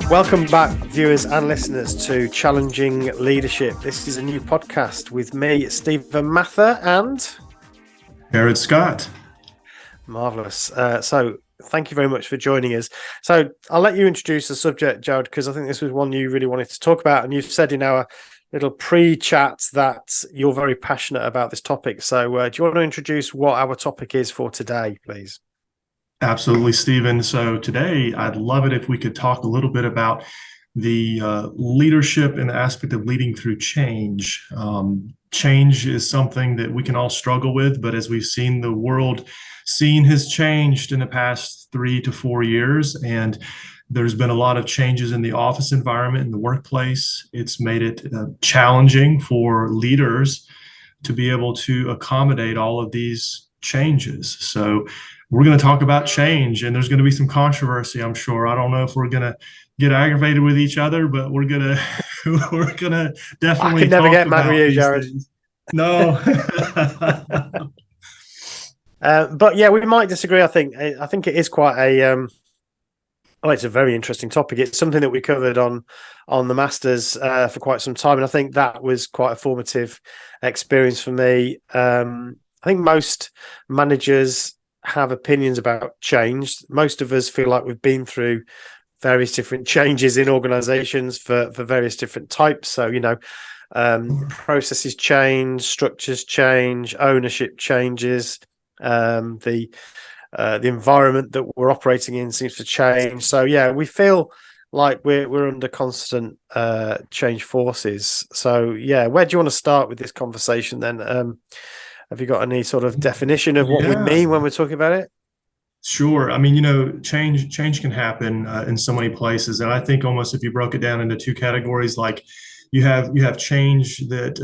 Welcome back, viewers and listeners, to Challenging Leadership. This is a new podcast with me, Stephen Mather, and Jared Scott. Marvellous. So thank you very much for joining us. So I'll let you introduce the subject, Jared, because I think this was one you really wanted to talk about. And you've said in our little pre-chat that you're very passionate about this topic. So do you want to introduce what our topic is for today, please? Absolutely, Stephen. So today, I'd love it if we could talk a little bit about the leadership and the aspect of leading through change. Change is something that we can all struggle with, but as we've seen, the world scene has changed in the past 3 to 4 years, and there's been a lot of changes in the office environment, in the workplace. It's made it challenging for leaders to be able to accommodate all of these changes. So we're going to talk about change, and there's going to be some controversy, I'm sure. I don't know if we're going to get aggravated with each other, but we're going to definitely. I can never talk get mad about with you, these Jared. things. No. But yeah, we might disagree. I think it is quite a. It's a very interesting topic. It's something that we covered on the Masters for quite some time, and I think that was quite a formative experience for me. I think most managers have opinions about change. Most of us feel like we've been through various different changes in organizations for various different types. So, processes change, structures change, ownership changes, the environment that we're operating in seems to change. So yeah, we feel like we're under constant change forces. So yeah, where do you want to start with this conversation then? Have you got any sort of definition of what we mean when we're talking about it? Sure. I mean, change can happen in so many places. And I think almost if you broke it down into two categories, like you have change that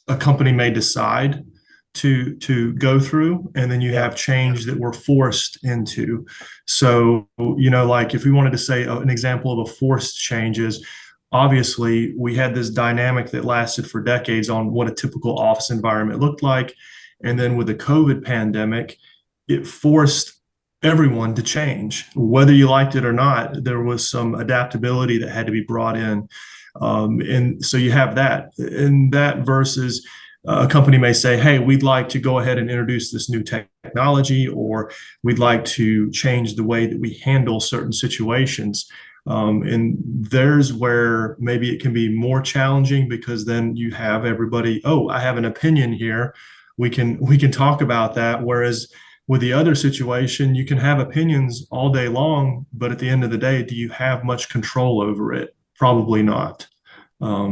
a company may decide to go through, and then you have change that we're forced into. So, like if we wanted to say an example of a forced change is, obviously, we had this dynamic that lasted for decades on what a typical office environment looked like. And then with the COVID pandemic, it forced everyone to change. Whether you liked it or not, there was some adaptability that had to be brought in. And so you have that. And that versus a company may say, hey, we'd like to go ahead and introduce this new technology, or we'd like to change the way that we handle certain situations. And there's where maybe it can be more challenging, because then you have everybody, oh, I have an opinion here. We can talk about that. Whereas with the other situation, you can have opinions all day long, but at the end of the day, do you have much control over it? Probably not.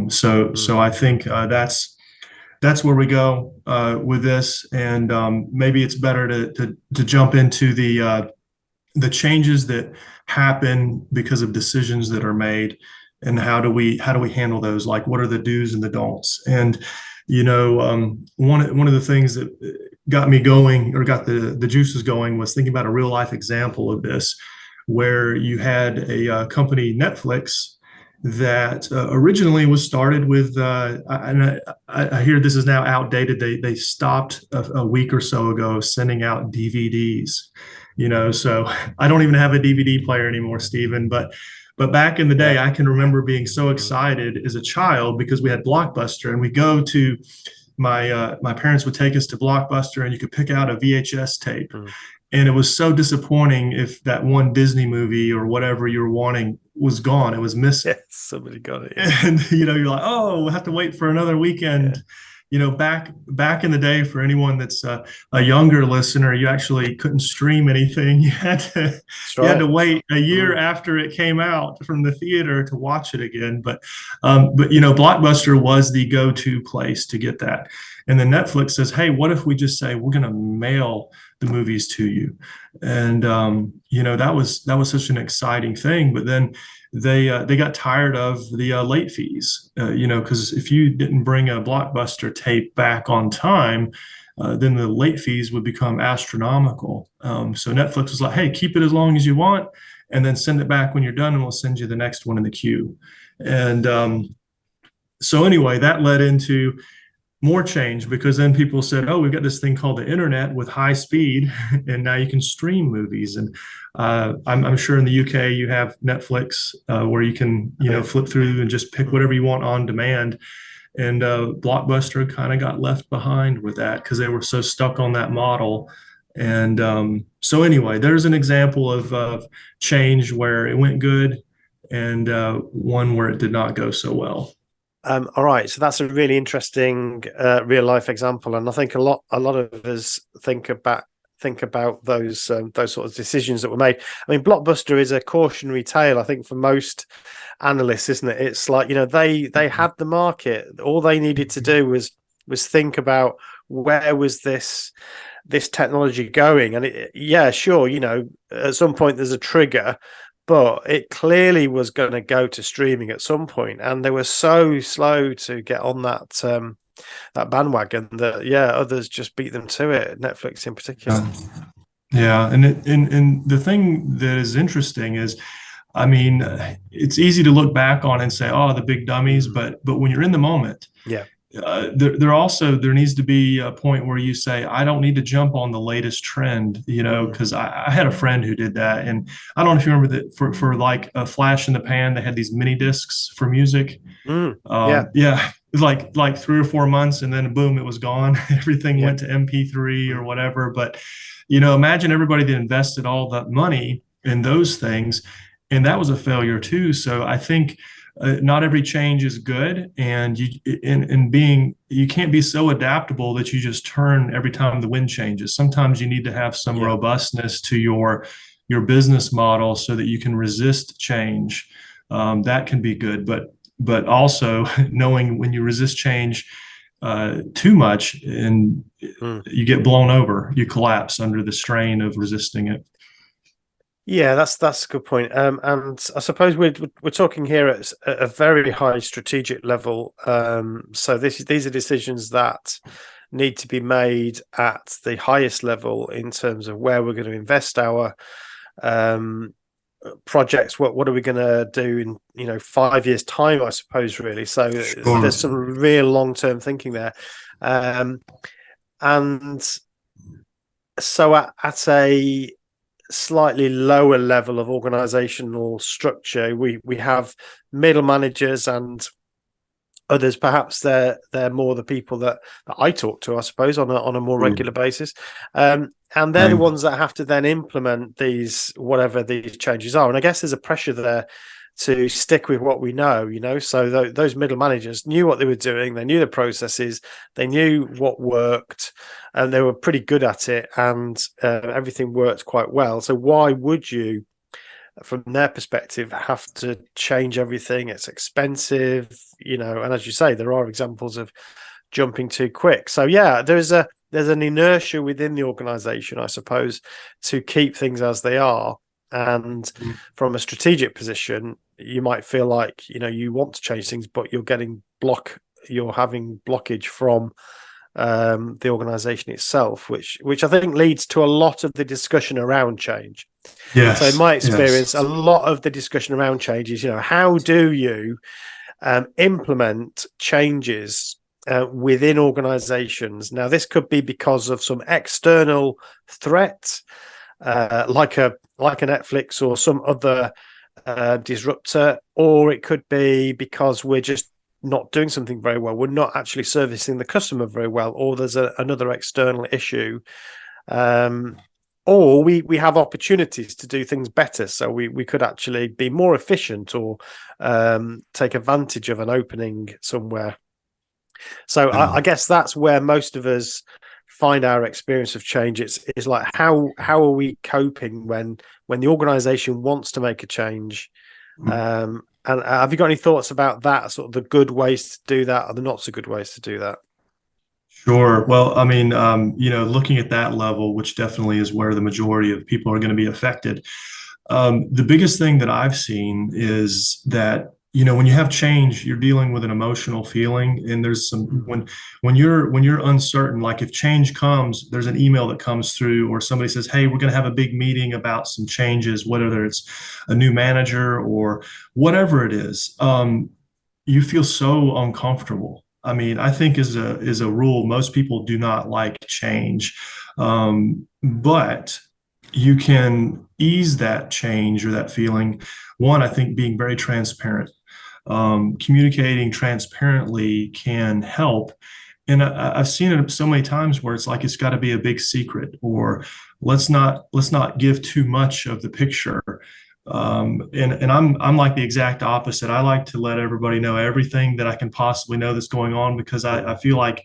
So I think that's where we go with this. And maybe it's better to jump into the changes that happen because of decisions that are made, and how do we handle those? Like, what are the do's and the don'ts? And one of the things that got me going, or got the juices going, was thinking about a real life example of this, where you had a company, Netflix, that originally was started with, and I hear this is now outdated. They stopped a week or so ago sending out DVDs. So I don't even have a DVD player anymore, Stephen. But back in the day, I can remember being so excited as a child because we had Blockbuster, and we go to my parents would take us to Blockbuster, and you could pick out a VHS tape. And it was so disappointing if that one Disney movie or whatever you were wanting was gone. It was missing. Yeah, somebody got it. And you're like, oh, we'll have to wait for another weekend. Back in the day, for anyone that's a younger listener, you actually couldn't stream anything. You had to wait a year after it came out from the theater to watch it again. But Blockbuster was the go-to place to get that. And then Netflix says, hey, what if we just say we're going to mail the movies to you? And that was such an exciting thing. But then they got tired of the late fees, because if you didn't bring a Blockbuster tape back on time, then the late fees would become astronomical. So Netflix was like, hey, keep it as long as you want, and then send it back when you're done, and we'll send you the next one in the queue. And so anyway, that led into more change, because then people said, "Oh, we've got this thing called the internet with high speed, and now you can stream movies." And I'm sure in the UK you have Netflix, where you can, Oh, yeah. flip through and just pick Mm. whatever you want on demand. And Blockbuster kind of got left behind with that because they were so stuck on that model. And so anyway, there's an example of change where it went good, and one where it did not go so well. All right, so that's a really interesting real life example, and I think a lot of us think about those sort of decisions that were made. I mean, Blockbuster is a cautionary tale, I think, for most analysts, isn't it? It's like, they had the market. All they needed to do was think about where was this technology going, and yeah, sure, at some point there's a trigger, but it clearly was going to go to streaming at some point, and they were so slow to get on that bandwagon that, yeah, others just beat them to it. Netflix in particular. Yeah. Yeah, and the thing that is interesting is, I mean, it's easy to look back on and say, "Oh, the big dummies," Mm. but when you're in the moment, Yeah. there needs to be a point where you say, "I don't need to jump on the latest trend," Mm. because I had a friend who did that, and I don't know if you remember that for like a flash in the pan, they had these mini discs for music. Mm. Yeah. Yeah, it was like 3 or 4 months, and then boom, it was gone. Everything Yeah. went to MP3 or Mm. whatever. But imagine everybody that invested all that money in those things, and that was a failure too. So I think not every change is good, and you can't be so adaptable that you just turn every time the wind changes. Sometimes you need to have some Yeah. robustness to your business model so that you can resist change. That can be good, but also knowing when you resist change too much, and Mm. you get blown over, you collapse under the strain of resisting it. Yeah, that's a good point. And I suppose we're talking here at a very high strategic level. So these are decisions that need to be made at the highest level in terms of where we're going to invest our um, projects. What are we going to do in 5 years' time? I suppose, really. So Sure. there's some real long term thinking there, and so at a slightly lower level of organizational structure, we have middle managers and others. Perhaps they're more the people that I talk to, I suppose, on a more regular basis, and they're the Same. ones that have to then implement whatever these changes are. And I guess there's a pressure there to stick with what we know. So those middle managers knew what they were doing, they knew the processes, they knew what worked, and they were pretty good at it, and everything worked quite well. So why would you, from their perspective, have to change everything? It's expensive, and as you say, there are examples of jumping too quick. So yeah, there's an inertia within the organization, I suppose, to keep things as they are. And from a strategic position, you might feel like you want to change things, but you're having blockage from the organization itself, which I think leads to a lot of the discussion around change. So in Yes, my experience, a yes. lot of the discussion around change is, how do you implement changes within organizations? Now, this could be because of some external threat, like a Netflix or some other disruptor, or it could be because we're just not doing something very well. We're not actually servicing the customer very well, or there's another external issue. Or we have opportunities to do things better, so we could actually be more efficient, or take advantage of an opening somewhere. So Yeah. I guess that's where most of us find our experience of change. It's like, how are we coping when the organization wants to make a change? And have you got any thoughts about that, sort of the good ways to do that, or the not so good ways to do that? Sure. Well, I mean, looking at that level, which definitely is where the majority of people are going to be affected. The biggest thing that I've seen is that, when you have change, you're dealing with an emotional feeling, and there's some Mm. when you're uncertain, like if change comes, there's an email that comes through, or somebody says, "Hey, we're going to have a big meeting about some changes," whether it's a new manager or whatever it is. You feel so uncomfortable. I mean, I think is a rule, most people do not like change, but you can ease that change or that feeling. One, I think being very transparent, communicating transparently can help. And I've seen it so many times where it's like it's got to be a big secret, or let's not give too much of the picture. And I'm like the exact opposite. I like to let everybody know everything that I can possibly know that's going on, because I feel like,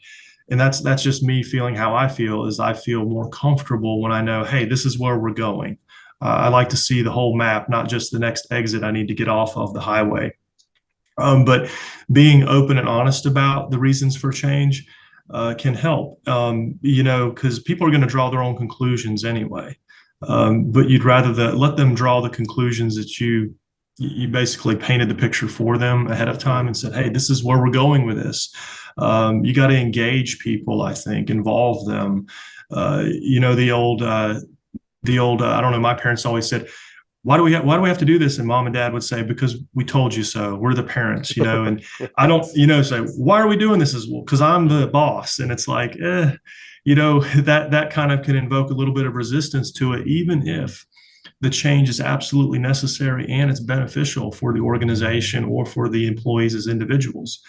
and that's just me feeling how I feel, is I feel more comfortable when I know, hey, this is where we're going. I like to see the whole map, not just the next exit I need to get off of the highway. But being open and honest about the reasons for change can help, because people are going to draw their own conclusions anyway. But you'd rather let them draw the conclusions that you basically painted the picture for them ahead of time and said, hey, this is where we're going with this. You got to engage people, I think, involve them. The old I don't know, my parents always said, why do we have to do this? And mom and dad would say, because we told you so. We're the parents, and I don't, say, why are we doing this? As well, because I'm the boss. And it's like, that kind of can invoke a little bit of resistance to it, even if the change is absolutely necessary and it's beneficial for the organization or for the employees as individuals.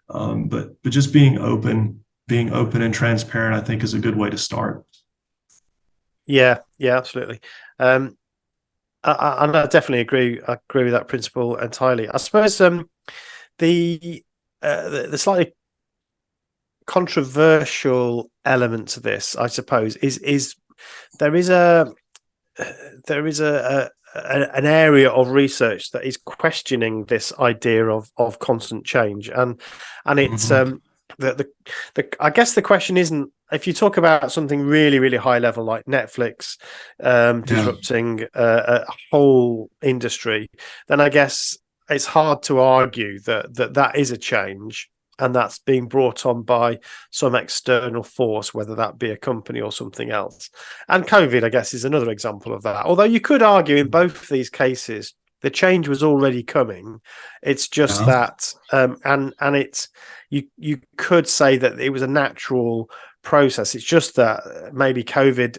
But just being open and transparent, I think, is a good way to start. Yeah, yeah, absolutely. Um, and I definitely agree. I agree with that principle entirely. I suppose the the slightly controversial element to this, I suppose, is there is a there is an area of research that is questioning this idea of constant change, and it's Mhm. I guess the question isn't, if you talk about something really really high level like Netflix Yeah. disrupting a whole industry, then I guess it's hard to argue that is a change, and that's being brought on by some external force, whether that be a company or something else. And COVID, I guess, is another example of that. Although you could argue in both of these cases, the change was already coming. It's just Yeah. that, and it's you could say that it was a natural process. It's just that maybe COVID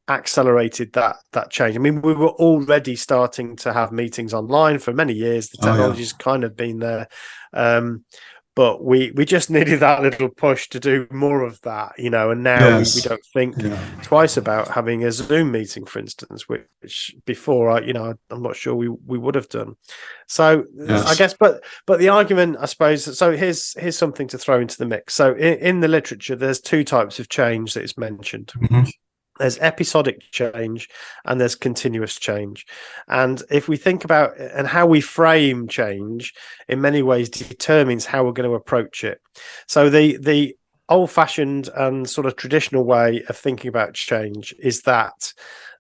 accelerated that change. I mean, we were already starting to have meetings online for many years. The Oh yeah. technology's kind of been there. Um, but we just needed that little push to do more of that, and now we Yes. don't think Yeah. twice about having a Zoom meeting, for instance, which before I'm not sure we would have done. So I Yes. guess, but the argument, I suppose, so here's something to throw into the mix. So in the literature, there's two types of change that is mentioned. Mhm. There's episodic change and there's continuous change. And if we think about and how we frame change, in many ways determines how we're going to approach it. So the old-fashioned and sort of traditional way of thinking about change is that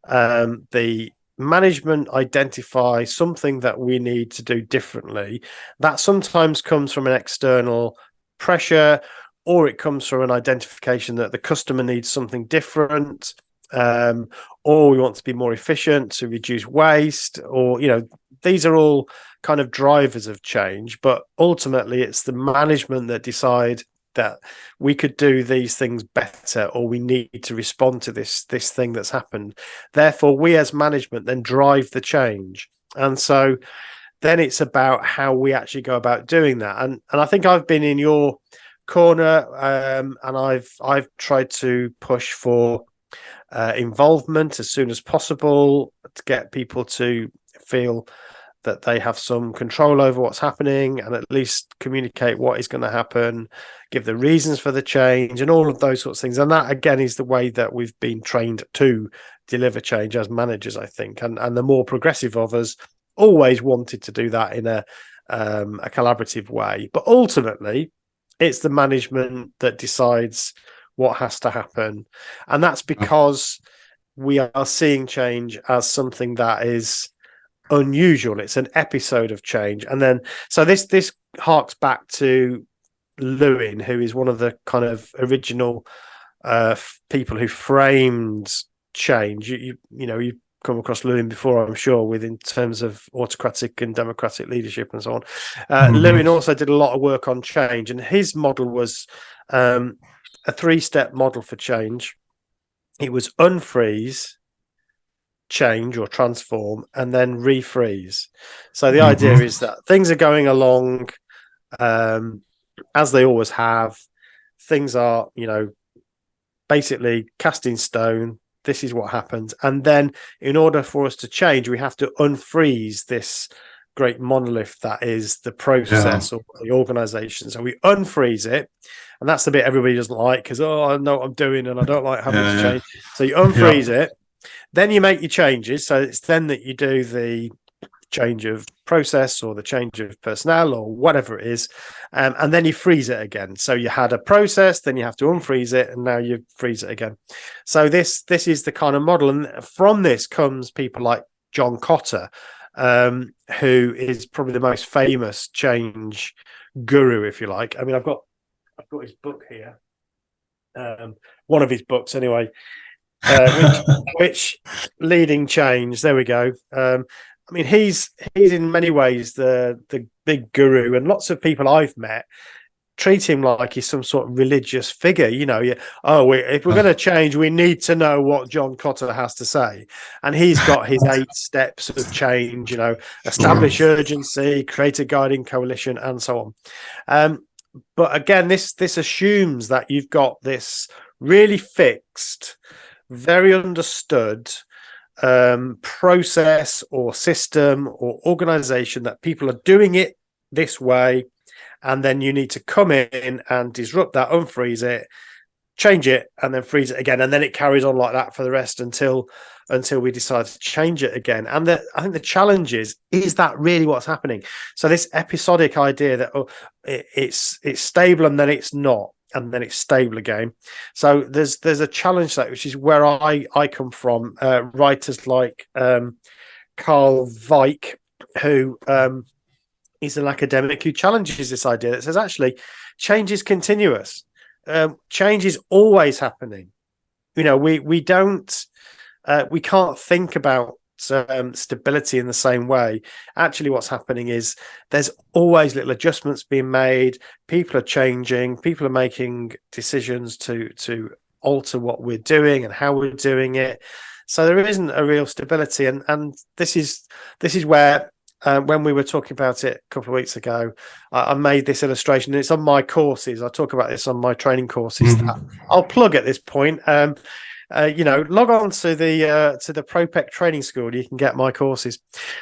the management identify something that we need to do differently. That sometimes comes from an external pressure, or it comes from an identification that the customer needs something different, or we want to be more efficient to reduce waste, or these are all kind of drivers of change. But ultimately, it's the management that decide that we could do these things better, or we need to respond to this thing that's happened. Therefore, we as management then drive the change, and so then it's about how we actually go about doing that. And I think I've been in your corner, and I've tried to push for involvement as soon as possible to get people to feel that they have some control over what's happening, and at least communicate what is going to happen, give the reasons for the change, and all of those sorts of things. And that again is the way that we've been trained to deliver change as managers, I think. And the more progressive of us always wanted to do that in a collaborative way. But ultimately, it's the management that decides what has to happen, and that's because we are seeing change as something that is unusual. It's an episode of change. And then so this harks back to Lewin, who is one of the kind of original people who framed change. You come across Lewin before, I'm sure, with in terms of autocratic and democratic leadership and so on. Hmm. Lewin also did a lot of work on change, and his model was a 3-step model for change. It was unfreeze, change or transform, and then refreeze. So the idea Hmm. is that things are going along as they always have. Things are, basically cast in stone. This is what happens. And then in order for us to change, we have to unfreeze this great monolith that is the Yeah. process or the organization. So we unfreeze it. And that's the bit everybody doesn't like because, I know what I'm doing and I don't like having to Yeah. change. So you Yeah. unfreeze it. Then you make your changes. So it's then that you do the change of process or the change of personnel or whatever it is, and then you freeze it again. So you had a process, then you have to unfreeze it, and now you freeze it again. So this is the kind of model, and from this comes people like John Cotter, who is probably the most famous change guru, if you like. I mean, I've got his book here, one of his books anyway, which leading change. There we go. I mean, he's in many ways the big guru, and lots of people I've met treat him like he's some sort of religious figure. If we're going to change, we need to know what John Cotter has to say, and he's got his 8 steps of change. Sure. Establish urgency, create a guiding coalition, and so on. But again, this assumes that you've got this really fixed, very understood process or system or organization that people are doing it this way, and then you need to come in and disrupt that, unfreeze it, change it, and then freeze it again, and then it carries on like that for the rest until we decide to change it again. And I think the challenge is that really what's happening? So this episodic idea that it's stable and then it's not, and then it's stable again. So there's a challenge to that, which is where I come from. Writers like Carl Weick, who is an academic who challenges this idea that says actually change is continuous. Change is always happening. We don't we can't think about stability in the same way. Actually, what's happening is there's always little adjustments being made. People are changing. People are making decisions to alter what we're doing and how we're doing it. So there isn't a real stability, and this is where when we were talking about it a couple of weeks ago, I made this illustration. It's on my courses. I talk about this on my training courses that I'll plug at this point. Log on to the ProPEC training school. You can get my courses.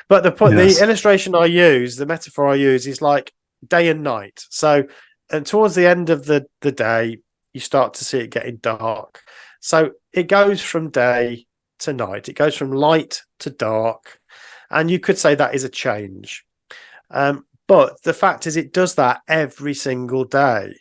But the Yes. illustration I use, the metaphor I use, is like day and night. So, and towards the end of the day, you start to see it getting dark. So it goes from day to night. It goes from light to dark, and you could say that is a change. But the fact is, it does that every single day.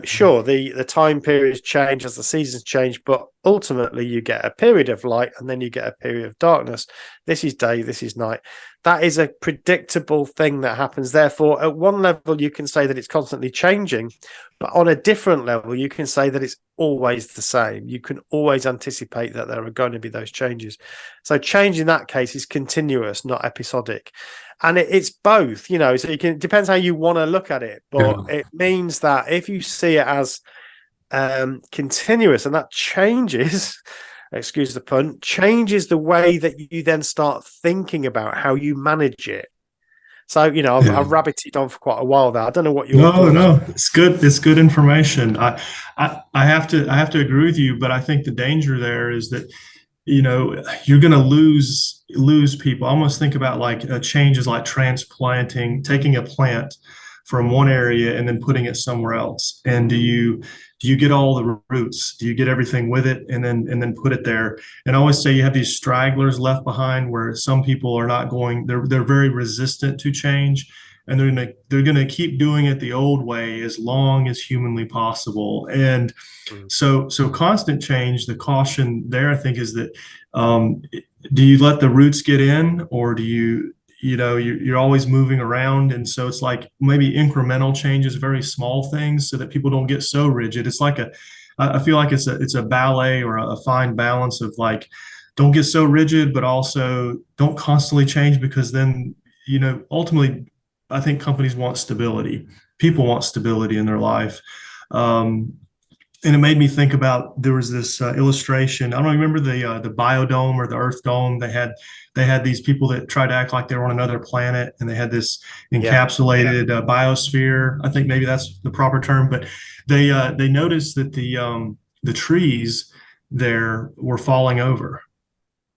Sure, the time periods change as the seasons change, but ultimately you get a period of light and then you get a period of darkness. This is day, this is night. That is a predictable thing that happens. Therefore, at one level, you can say that it's constantly changing, but on a different level, you can say that it's always the same. You can always anticipate that there are going to be those changes. So change in that case is continuous, not episodic. And it's both, so it depends how you want to look at it, but Yeah. it means that if you see it as continuous, and that changes, excuse the pun, changes the way that you then start thinking about how you manage it. So, Yeah. I've rabbited on for quite a while there. I don't know what your No, thoughts. no, it's good. It's good information. I have to agree with you, but I think the danger there is that you're going to lose people. I almost think about like a change is like transplanting, taking a plant from one area and then putting it somewhere else. And do you get all the roots? Do you get everything with it and then put it there? And I always say you have these stragglers left behind where some people are not going. They're very resistant to change, and they're gonna keep doing it the old way as long as humanly possible. And Mm. so constant change, the caution there, I think, is that um, do you let the roots get in, or do you're always moving around? And so it's like maybe incremental changes, very small things, so that people don't get so rigid. It's like I feel like it's a ballet or a fine balance of like don't get so rigid, but also don't constantly change, because then, ultimately, I think companies want stability. People want stability in their life. Um, and it made me think about, there was this illustration. I don't remember the biodome or the Earth Dome. They had these people that tried to act like they were on another planet, and they had this Yeah, encapsulated biosphere. I think maybe that's the proper term, but they noticed that the trees there were falling over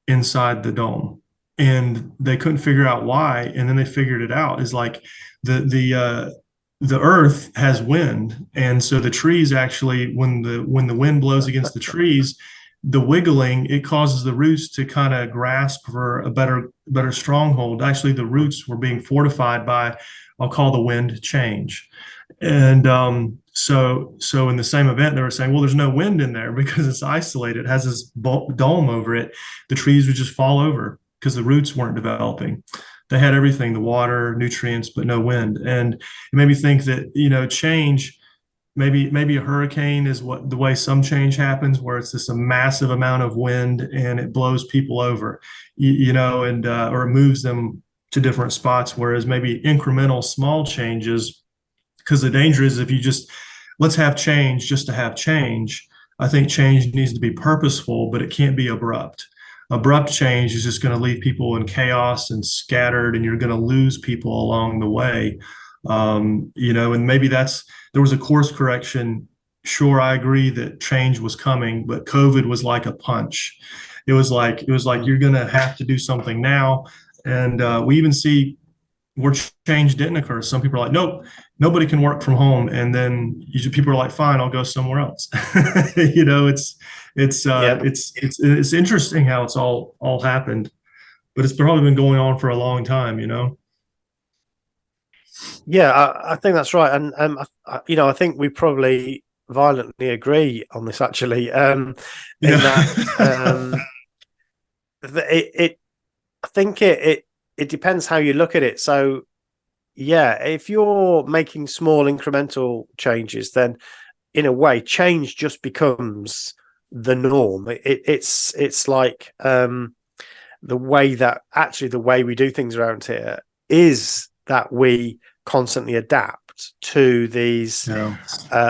inside the dome, and they couldn't figure out why. And then they figured it out. Is like the earth has wind, and so the trees actually, when the wind blows against the trees, the wiggling, it causes the roots to kind of grasp for a better stronghold. Actually, the roots were being fortified by, I'll call, the wind change. And so in the same event, they were saying, well, there's no wind in there because it's isolated, it has this dome over it. The trees would just fall over because the roots weren't developing. They had everything, the water, nutrients, but no wind. And it made me think that, change, maybe a hurricane is what the way some change happens, where it's this a massive amount of wind and it blows people over, and or it moves them to different spots. Whereas maybe incremental small changes, because the danger is if you just, let's have change just to have change. I think change needs to be purposeful, but it can't be abrupt. Abrupt change is just going to leave people in chaos and scattered, and you're going to lose people along the way. And maybe there was a course correction. Sure, I agree that change was coming, but COVID was like a punch. It was like you're going to have to do something now. And we even see where change didn't occur. Some people are like, nope, nobody can work from home, and then people are like, fine, I'll go somewhere else. yeah, It's interesting how it's all happened, but it's probably been going on for a long time. yeah. I think that's right, and I think we probably violently agree on this actually. In that, Yeah. it I think it depends how you look at it. So yeah, if you're making small incremental changes, then in a way, change just becomes the norm. It's like the way we do things around here is that we constantly adapt to these Yeah.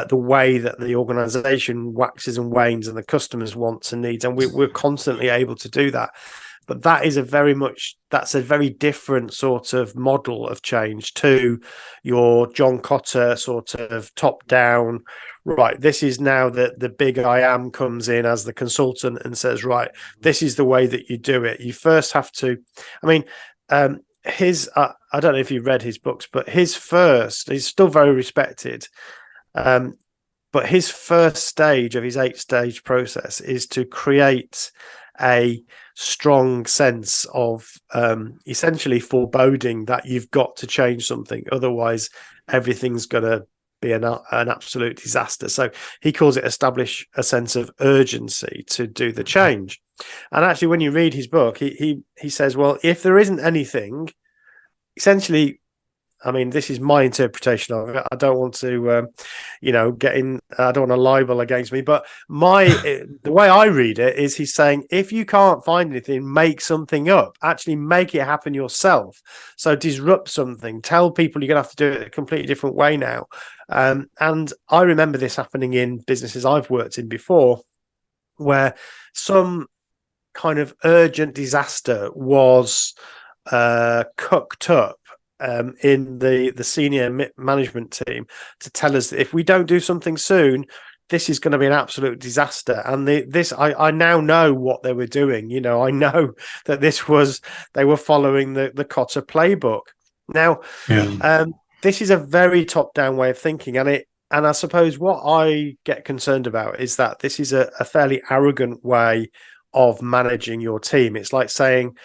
the way that the organization waxes and wanes and the customers' wants and needs, and we're constantly able to do that. But that's a very different sort of model of change to your John Cotter sort of top down. Right, this is now that the big I am comes in as the consultant and says, right, this is the way that you do it. You first have to, I mean, I don't know if you read his books, but he's still very respected. Um, but his first stage of his 8-stage process is to create a strong sense of essentially foreboding that you've got to change something, otherwise everything's going to be an absolute disaster. So he calls it establish a sense of urgency to do the change. And actually, when you read his book, he says, well, if there isn't anything, essentially, I mean, this is my interpretation of it. I don't want to, get in. I don't want to libel against me, but the way I read it is he's saying, if you can't find anything, make something up. Actually, make it happen yourself. So disrupt something. Tell people you're going to have to do it a completely different way now. And I remember this happening in businesses I've worked in before, where some kind of urgent disaster was cooked up in the senior management team to tell us that if we don't do something soon, this is going to be an absolute disaster. And I now know what they were doing. I know that they were following the Cotter playbook. Now, Yeah. this is a very top-down way of thinking, and I suppose what I get concerned about is that this is a fairly arrogant way of managing your team. It's like saying,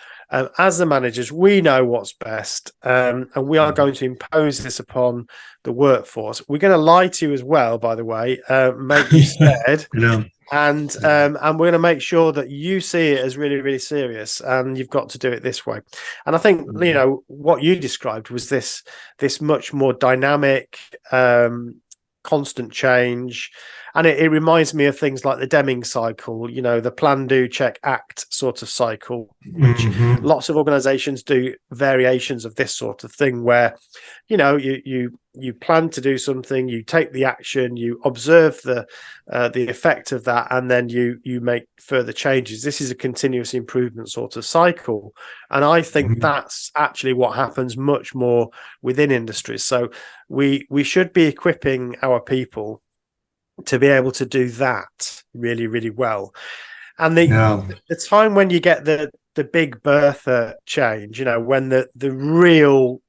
as the managers, we know what's best, and we are going to impose this upon the workforce. We're going to lie to you as well, by the way, make you scared, Yeah. and we're going to make sure that you see it as really, really serious, and you've got to do it this way. And I think what you described was this much more dynamic, constant change. And it reminds me of things like the Deming cycle, the plan, do, check, act sort of cycle, which Hmm. lots of organizations do variations of this sort of thing, where you plan to do something, you take the action, you observe the effect of that, and then you make further changes. This is a continuous improvement sort of cycle, and I think Hmm. that's actually what happens much more within industries. So we should be equipping our people to be able to do that really, really well. And Yeah. the time when you get the big Bertha change, when the real,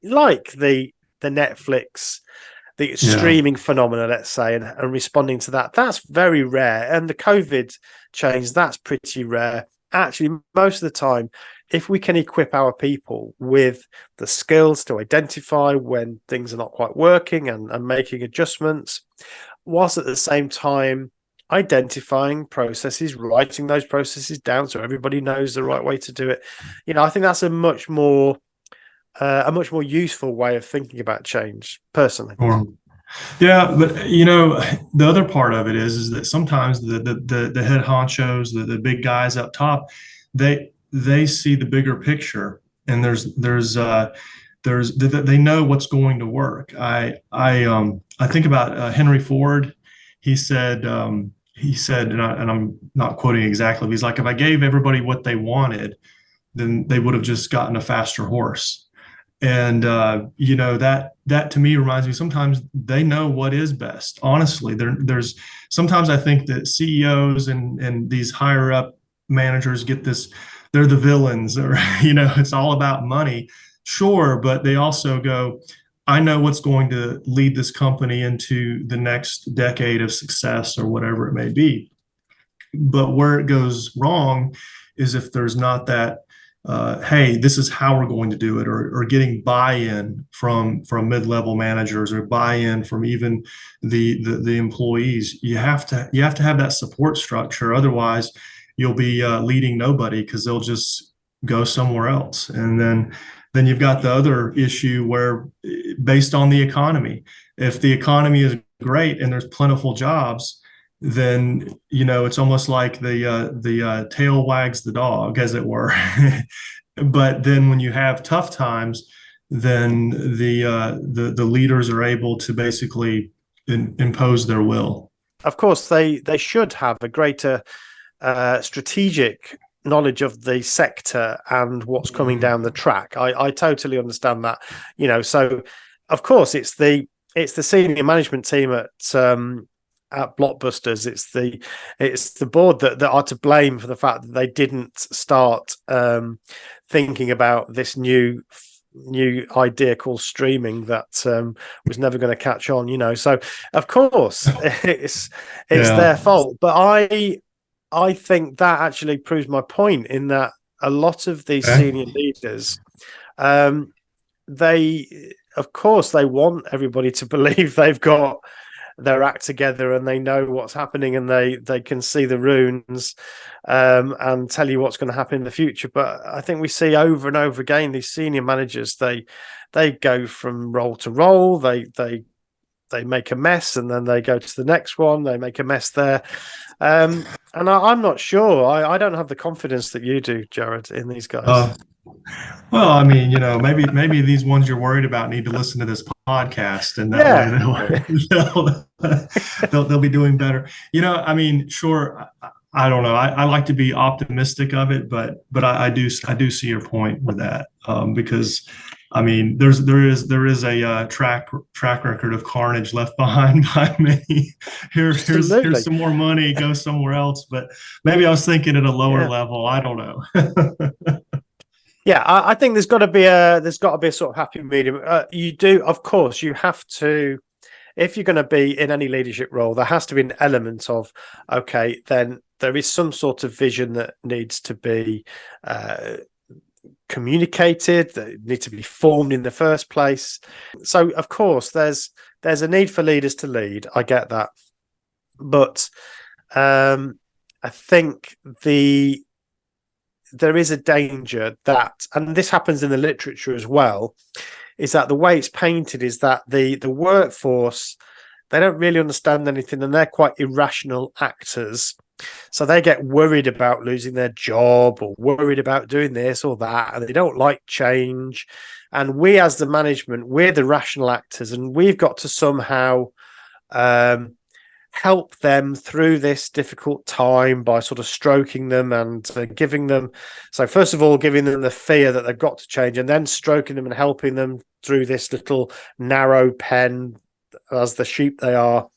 like the Netflix, the Yeah. streaming phenomena, let's say, and responding to that, that's very rare. And the COVID change, that's pretty rare. Actually, most of the time, if we can equip our people with the skills to identify when things are not quite working, and making adjustments, whilst at the same time identifying processes, writing those processes down so everybody knows the right way to do it, I think that's a much more useful way of thinking about change, personally. Or Yeah, but the other part of it is that sometimes the head honchos, the big guys up top, they see the bigger picture, and they know what's going to work. I think about Henry Ford. He said, and I'm not quoting exactly, but he's like, if I gave everybody what they wanted, then they would have just gotten a faster horse. And that to me reminds me, sometimes they know what is best. Honestly, there's sometimes I think that CEOs and these higher up managers get this, they're the villains, or it's all about money. Sure, but they also go, I know what's going to lead this company into the next decade of success or whatever it may be. But where it goes wrong is if there's not that, hey, this is how we're going to do it, or getting buy-in from mid-level managers, or buy-in from even the employees. You have to have that support structure. Otherwise, you'll be leading nobody, because they'll just go somewhere else. And then you've got the other issue where, based on the economy, if the economy is great and there's plentiful jobs, then it's almost like the tail wags the dog, as it were. But then when you have tough times, then the leaders are able to basically impose their will. Of course, they should have a greater strategic knowledge of the sector and what's coming down the track. I totally understand that. So of course it's the senior management team at Blockbusters. It's the board that are to blame for the fact that they didn't start thinking about this new idea called streaming that was never going to catch on. So of course it's Yeah. their fault. But I think that actually proves my point, in that a lot of these Okay. senior leaders, they of course they want everybody to believe they've got their act together and they know what's happening, and they can see the runes, and tell you what's going to happen in the future. But I think we see over and over again, these senior managers, they go from role to role, they make a mess, and then they go to the next one, they make a mess there. And I'm not sure. I don't have the confidence that you do, Jared, in these guys. Uh, well, I mean, maybe these ones you're worried about need to listen to this podcast, and that way Yeah. they'll be doing better. I mean, sure. I don't know. I like to be optimistic of it, but I do see your point with that, because I mean, there is a track record of carnage left behind by many. Here's Absolutely. some more money, go somewhere else. But maybe I was thinking at a lower Yeah. level. I don't know. Yeah, I think there's got to be a sort of happy medium. You do, of course, you have to, if you're going to be in any leadership role, there has to be an element of, okay, then there is some sort of vision that needs to be communicated, that needs to be formed in the first place. So, of course, there's a need for leaders to lead. I get that, but I think there is a danger that, and this happens in the literature as well, is that the way it's painted is that the workforce they don't really understand anything, and they're quite irrational actors. So they get worried about losing their job or worried about doing this or that, and they don't like change. And we, as the management, we're the rational actors, and we've got to somehow help them through this difficult time by sort of stroking them and giving them. So first of all, giving them the fear that they've got to change, and then stroking them and helping them through this little narrow pen as the sheep they are.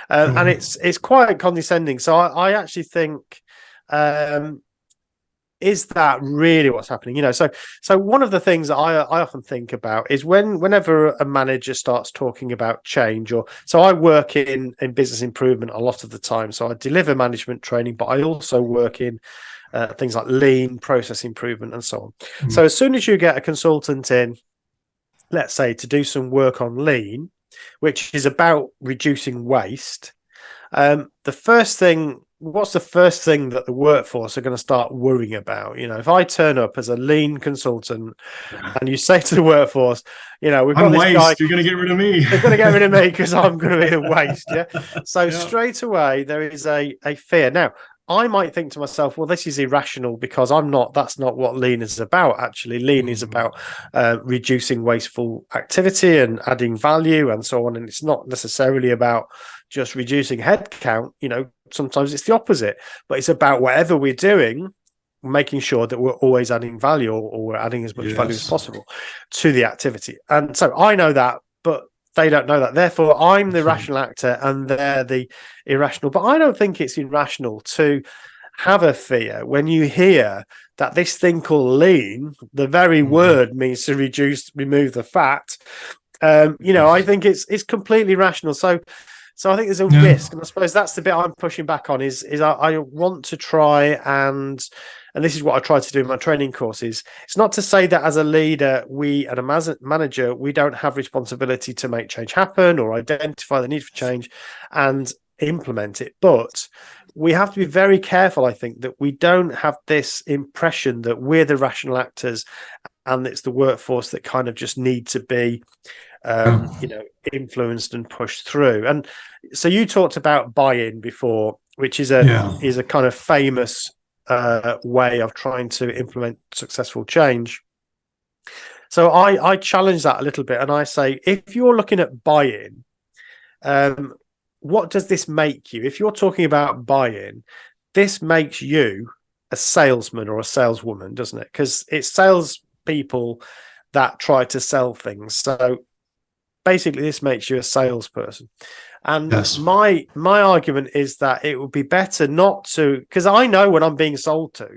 And it's quite condescending. So I actually think, is that really what's happening? So one of the things that I often think about is whenever a manager starts talking about change, or so I work in business improvement a lot of the time. So I deliver management training, but I also work in things like lean, process improvement, and so on. Mm-hmm. So as soon as you get a consultant in, let's say, to do some work on lean, which is about reducing waste, what's the first thing that the workforce are going to start worrying about? If I turn up as a lean consultant and you say to the workforce, we've got this waste, guy, you're going to get rid of me. They're going to get rid of me because I'm going to be the waste. Yeah. So straight away, there is a fear. Now, I might think to myself, well, this is irrational because that's not what lean is about. Actually, lean is about reducing wasteful activity and adding value and so on. And it's not necessarily about just reducing headcount. Sometimes it's the opposite, but it's about whatever we're doing, making sure that we're always adding value, or we're adding as much value as possible to the activity. And so I know that, but they don't know that. Therefore, I'm the rational actor and they're the irrational. But I don't think it's irrational to have a fear when you hear that this thing called lean, the very word means to remove the fat. I think it's completely rational. So I think there's a risk, and I suppose that's the bit I'm pushing back on. Is I want to try and this is what I try to do in my training courses. It's not to say that as a leader, and a manager, we don't have responsibility to make change happen or identify the need for change and implement it. But we have to be very careful, I think, that we don't have this impression that we're the rational actors and it's the workforce that kind of just need to be influenced and pushed through. And so you talked about buy-in before, which is a kind of famous way of trying to implement successful change. So I challenge that a little bit, and I say, if you're looking at buy-in, what does this make you? If you're talking about buy-in, this makes you a salesman or a saleswoman, doesn't it? Because it's salespeople that try to sell things. So basically, this makes you a salesperson. And my argument is that it would be better not to, because I know when I'm being sold to,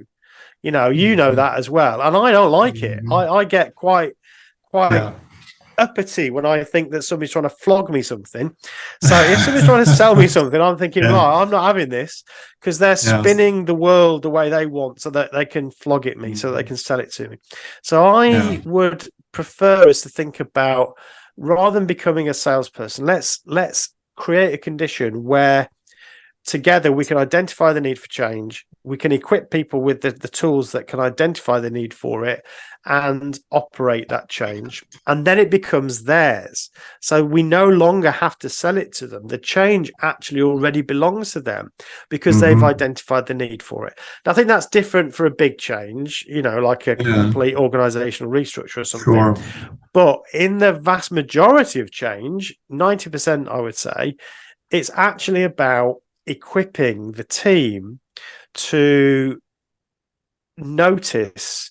you know that as well, and I don't like it. I get quite uppity when I think that somebody's trying to flog me something. So if somebody's trying to sell me something, I'm thinking, right, I'm not having this, because they're spinning the world the way they want so that they can flog it me, so that they can sell it to me. So I would prefer us to think about, rather than becoming a salesperson, let's create a condition where together we can identify the need for change. We can equip people with the tools that can identify the need for it and operate that change. And then it becomes theirs. So we no longer have to sell it to them. The change actually already belongs to them because they've identified the need for it. Now, I think that's different for a big change, like a complete organizational restructure or something. Sure. But in the vast majority of change, 90%, I would say, it's actually about equipping the team to notice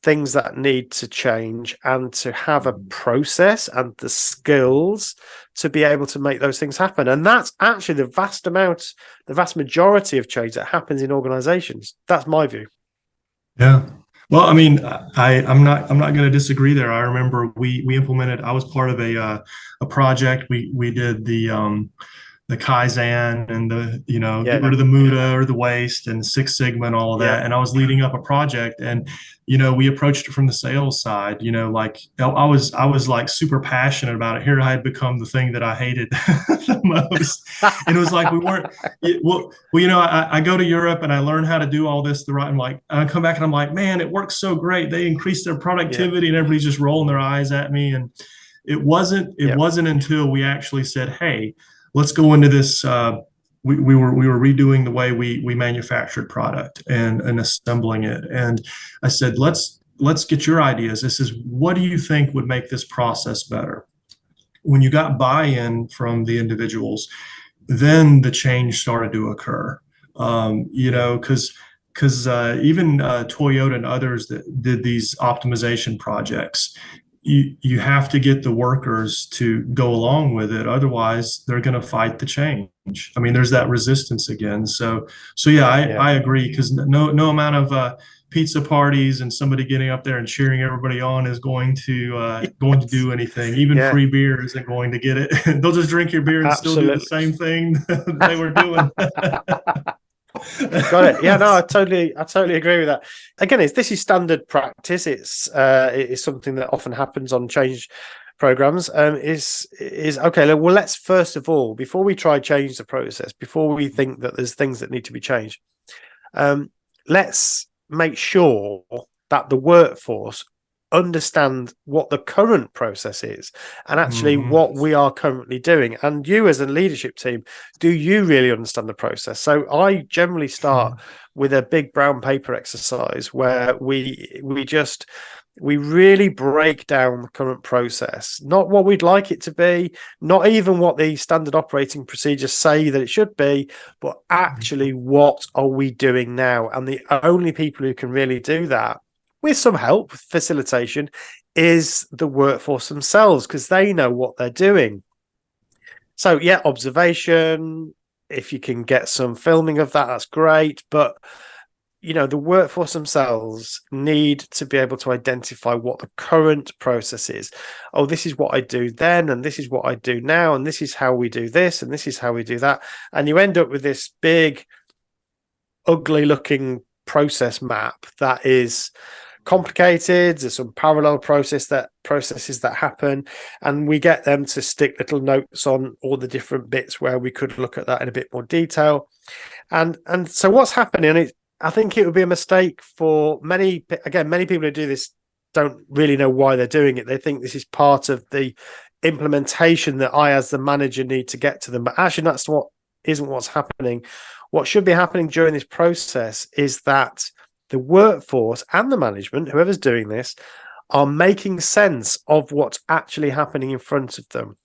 things that need to change and to have a process and the skills to be able to make those things happen. And that's actually the vast majority of change that happens in organizations. That's my view. Yeah. Well, I mean, I'm not going to disagree there. I remember we implemented, I was part of a project. We did the Kaizen and get rid of the Muda or the waste and Six Sigma and all of that. And I was leading up a project, and, we approached it from the sales side, like I was like super passionate about it. Here I had become the thing that I hated the most. And it was like, I go to Europe and I learn how to do all this the right. I'm like, I come back and I'm like, man, it works so great. They increased their productivity and everybody's just rolling their eyes at me. And it wasn't until we actually said, hey, let's go into this. We were redoing the way we manufactured product and assembling it. And I said, let's get your ideas. This is, what do you think would make this process better? When you got buy-in from the individuals, then the change started to occur. Because even Toyota and others that did these optimization projects, you have to get the workers to go along with it. Otherwise, they're going to fight the change. I mean, there's that resistance again. So yeah, Yeah. I agree, because no amount of pizza parties and somebody getting up there and cheering everybody on is going to Yes. do anything. Even Yeah, free beer isn't going to get it. They'll just drink your beer and still do the absolutely. same thing they were doing. Got it. Yeah, no, I totally agree with that. Again, this is standard practice. It is something that often happens on change programs. Is okay. Well, let's first of all, before we try change the process, before we think that there's things that need to be changed, let's make sure that the workforce understand what the current process is and actually Mhm. what we are currently doing. And you as a leadership team, do you really understand the process? So I generally start with a big brown paper exercise where we really break down the current process, not what we'd like it to be, not even what the standard operating procedures say that it should be, but actually what are we doing now? And the only people who can really do that, with some help, facilitation, is the workforce themselves, because they know what they're doing. So yeah, observation, if you can get some filming of that, that's great. But the workforce themselves need to be able to identify what the current process is. Oh, this is what I do then, and this is what I do now, and this is how we do this, and this is how we do that. And you end up with this big, ugly looking process map that is complicated. There's some parallel processes that happen, and we get them to stick little notes on all the different bits where we could look at that in a bit more detail. And so what's happening, I think it would be a mistake for many people who do this don't really know why they're doing it. They think this is part of the implementation that I, as the manager, need to get to them. But actually, that's what isn't what's happening. What should be happening during this process is that the workforce and the management, whoever's doing this, are making sense of what's actually happening in front of them.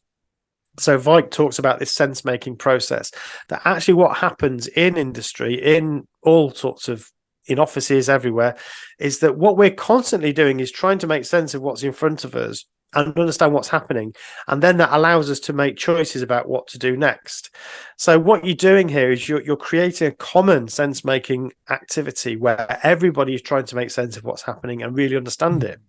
So Vike talks about this sense-making process, that actually what happens in industry, in all sorts of, in offices everywhere, is that what we're constantly doing is trying to make sense of what's in front of us and understand what's happening. And then that allows us to make choices about what to do next. So what you're doing here is you're creating a common sense-making activity where everybody is trying to make sense of what's happening and really understand it.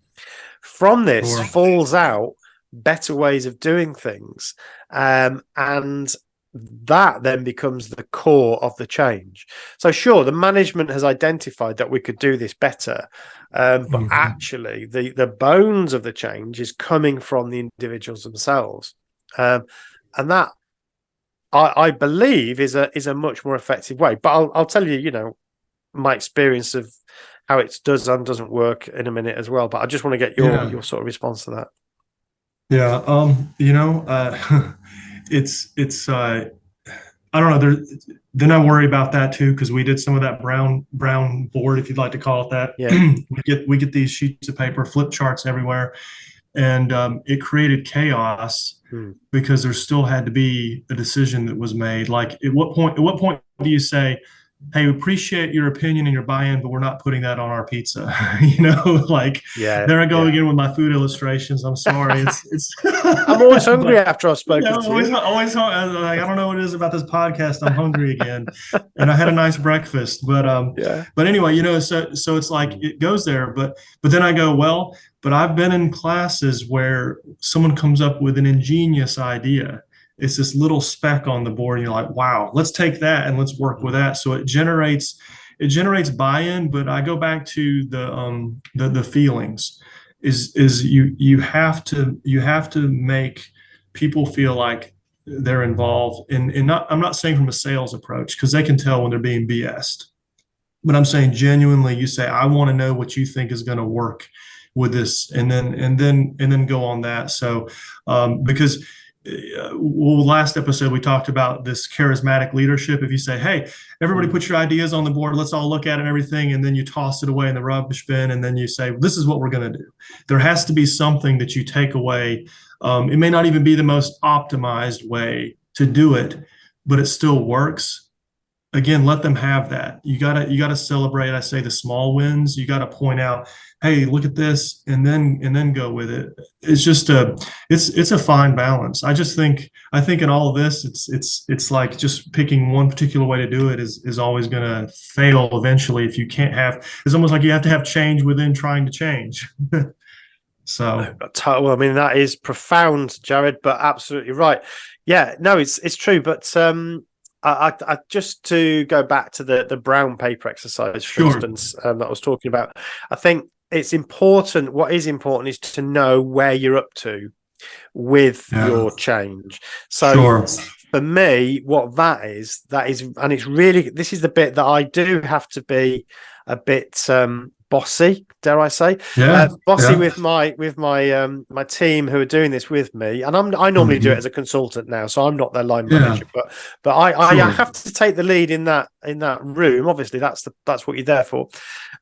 From this Sure. falls out better ways of doing things. And that then becomes the core of the change. So sure, the management has identified that we could do this better, but actually the bones of the change is coming from the individuals themselves. And that I believe is a much more effective way. But I'll tell you, my experience of how it does and doesn't work in a minute as well. But I just want to get your sort of response to that. Yeah. It's I don't know. Then I worry about that too, because we did some of that brown board, if you'd like to call it that. Yeah. we get these sheets of paper, flip charts everywhere, and it created chaos because there still had to be a decision that was made. Like, at what point do you say, hey, we appreciate your opinion and your buy-in, but we're not putting that on our pizza? Like, Yeah. there I go Yeah. again with my food illustrations. I'm sorry. It's I'm always hungry but after I've spoken to always you. like, I don't know what it is about this podcast. I'm hungry again, and I had a nice breakfast. Yeah. But anyway, so it's like it goes there. But then I go, well, but I've been in classes where someone comes up with an ingenious idea. It's this little speck on the board, and you're like, wow, let's take that and let's work with that. So it generates buy-in. But I go back to the feelings. Is you have to make people feel like they're involved in not, I'm not saying from a sales approach, because they can tell when they're being BS'd, but I'm saying genuinely, you say, I want to know what you think is going to work with this, and then go on that. So because well, last episode we talked about this charismatic leadership. If you say, "Hey, everybody, Mm. put your ideas on the board. Let's all look at it and everything," and then you toss it away in the rubbish bin, and then you say, "This is what we're going to do." There has to be something that you take away. It may not even be the most optimized way to do it, but it still works. Again, let them have that. You gotta celebrate. I say the small wins. You gotta point out, hey, look at this, and then go with it. It's just it's a fine balance. I think in all of this, it's like just picking one particular way to do it is always gonna fail eventually if you can't have. It's almost like you have to have change within trying to change. So Well, I mean, that is profound, Jared, but absolutely right. Yeah, no, it's true. But I just to go back to the brown paper exercise, for sure, instance, that I was talking about. I think it's important. What is important is to know where you're up to with yeah, your change. So sure, for me, what that is, and it's really, this is the bit that I do have to be a bit bossy, dare I say, yeah, bossy yeah, with my team who are doing this with me, and I normally do it hmm, as a consultant now, so I'm not their line yeah, manager, but I sure, have to take the lead in that room. Obviously, that's what you're there for.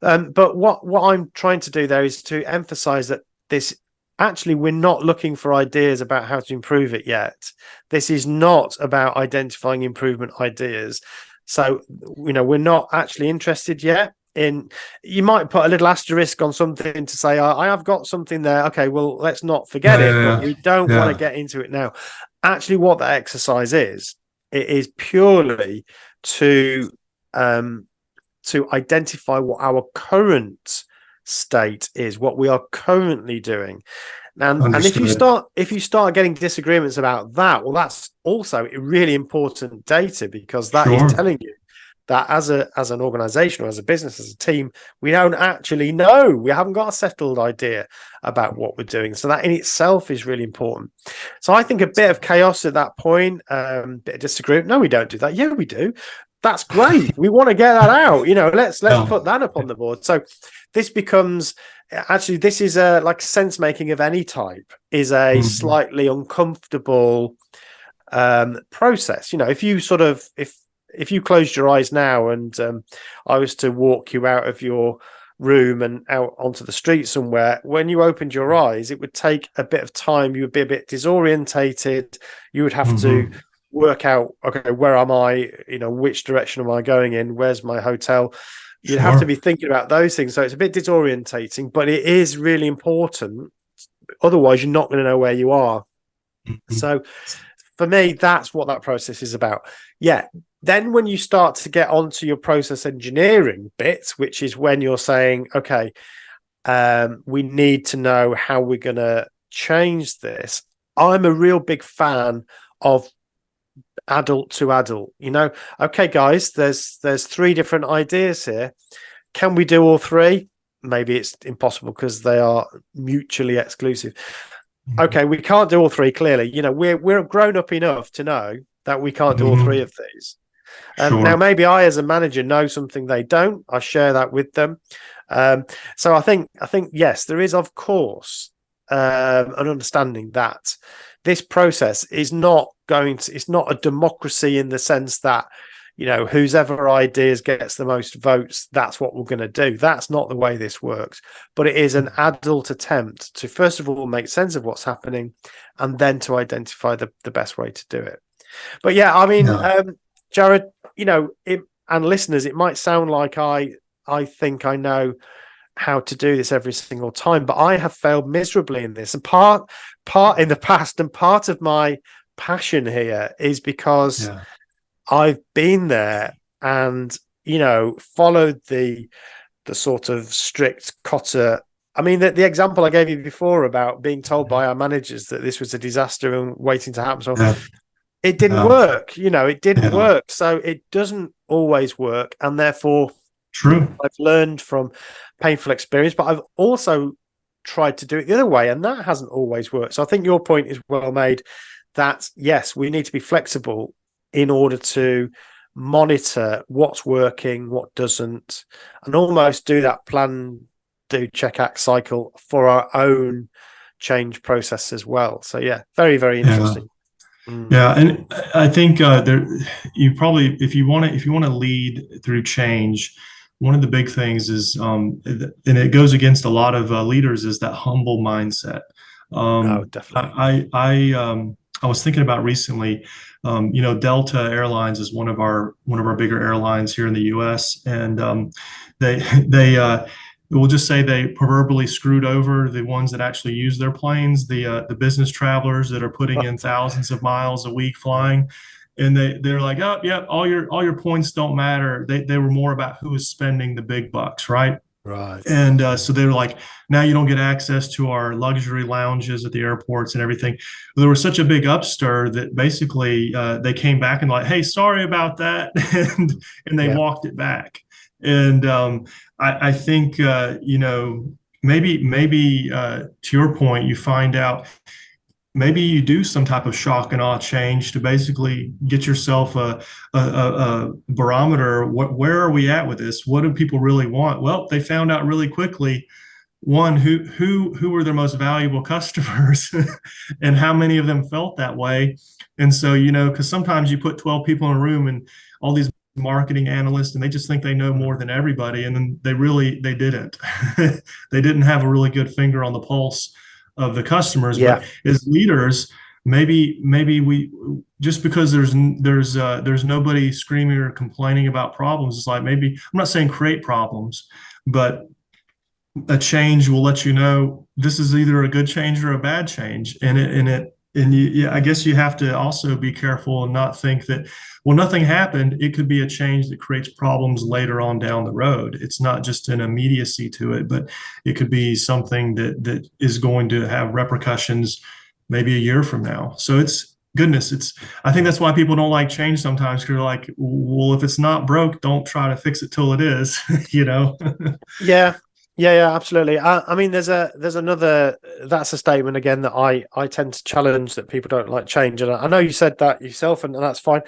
But what I'm trying to do there is to emphasize that this actually, we're not looking for ideas about how to improve it yet. This is not about identifying improvement ideas. So, we're not actually interested yet in, you might put a little asterisk on something to say, I have got something there. Okay, well, let's not forget yeah, it, but yeah, we don't want to yeah, get into it now. Actually, what that exercise is, it is purely to, um, to identify what our current state is, what we are currently doing. And understood. if you start getting disagreements about that, well, that's also really important data, because that is Sure. telling you that as an organization or as a business, as a team, we don't actually know. We haven't got a settled idea about what we're doing. So that in itself is really important. So I think a bit of chaos at that point, bit of disagreement. No, we don't do that. Yeah, we do. That's great. We want to get that out. Let's Yeah. put that up on the board. So this becomes, actually, this is a, like, sense making of any type is a Mhm. slightly uncomfortable process. If you sort of, if you closed your eyes now and I was to walk you out of your room and out onto the street somewhere, when you opened your eyes, it would take a bit of time. You would be a bit disorientated. You would have to Mhm. work out, okay, where am I? Which direction am I going in? Where's my hotel? You'd have to Sure. be thinking about those things. So it's a bit disorientating, but it is really important. Otherwise, you're not going to know where you are. Mhm. So for me, that's what that process is about. Yeah. Then when you start to get onto your process engineering bit, which is when you're saying, okay, we need to know how we're going to change this. I'm a real big fan of adult to adult. Okay, guys, there's three different ideas here. Can we do all three? Maybe it's impossible because they are mutually exclusive. Mhm. Okay, we can't do all three. Clearly, we're grown up enough to know that we can't do all three Mhm. of these. Now, Sure. maybe I, as a manager, know something they don't. I share that with them. So I think yes, there is, of course, an understanding that this process is not going to. It's not a democracy in the sense that whose ever ideas gets the most votes, that's what we're going to do. That's not the way this works. But it is an adult attempt to, first of all, make sense of what's happening, and then to identify the best way to do it. But yeah, I mean, Yeah. Jared, and listeners, it might sound like I think I know how to do this every single time, but I have failed miserably in this. And part in the past, and part of my passion here is because Yeah. I've been there and followed the sort of strict Cotter. I mean, the example I gave you before about being told by our managers that this was a disaster and waiting to happen. So Yeah. it didn't Yeah. work. It didn't Yeah. work. So it doesn't always work. And therefore, True. I've learned from painful experience, but I've also tried to do it the other way. And that hasn't always worked. So I think your point is well made that, yes, we need to be flexible in order to monitor what's working, what doesn't, and almost do that plan, do, check, act cycle for our own change process as well. So, yeah, very, very Yeah. interesting. Mm. Yeah, and I think there you probably if you want to lead through change, one of the big things is and it goes against a lot of leaders is that humble mindset. Oh, Um, definitely. I was thinking about recently, Delta Airlines is one of our bigger airlines here in the U.S. and they they we'll just say they proverbially screwed over the ones that actually use their planes, the business travelers that are putting in thousands of miles a week flying, and they're like, oh, yeah, all your points don't matter. They were more about who is spending the big bucks, right? Right. And so they were like, now you don't get access to our luxury lounges at the airports and everything. There was such a big upstir that basically they came back and like, hey, sorry about that, and they Yeah. walked it back. And I think maybe to your point, you find out maybe you do some type of shock and awe change to basically get yourself a barometer. Where are we at with this? What do people really want? Well, they found out really quickly one who were their most valuable customers and how many of them felt that way. And so because sometimes you put 12 people in a room and all these marketing analysts and they just think they know Mm. more than everybody, and then they didn't. They didn't have a really good finger on the pulse of the customers. But Yeah. as leaders, maybe we just because there's nobody screaming or complaining about problems. It's like, maybe I'm not saying create problems, but a change will let you know this is either a good change or a bad change. I guess you have to also be careful and not think that, well, nothing happened. It could be a change that creates problems later on down the road. It's not just an immediacy to it, but it could be something that is going to have repercussions maybe a year from now. So I think that's why people don't like change sometimes, because they're like, well, if it's not broke, don't try to fix it till it is, you know? Yeah. Yeah, absolutely. I mean, there's another. That's a statement again that I tend to challenge, that people don't like change, and I know you said that yourself, and that's fine.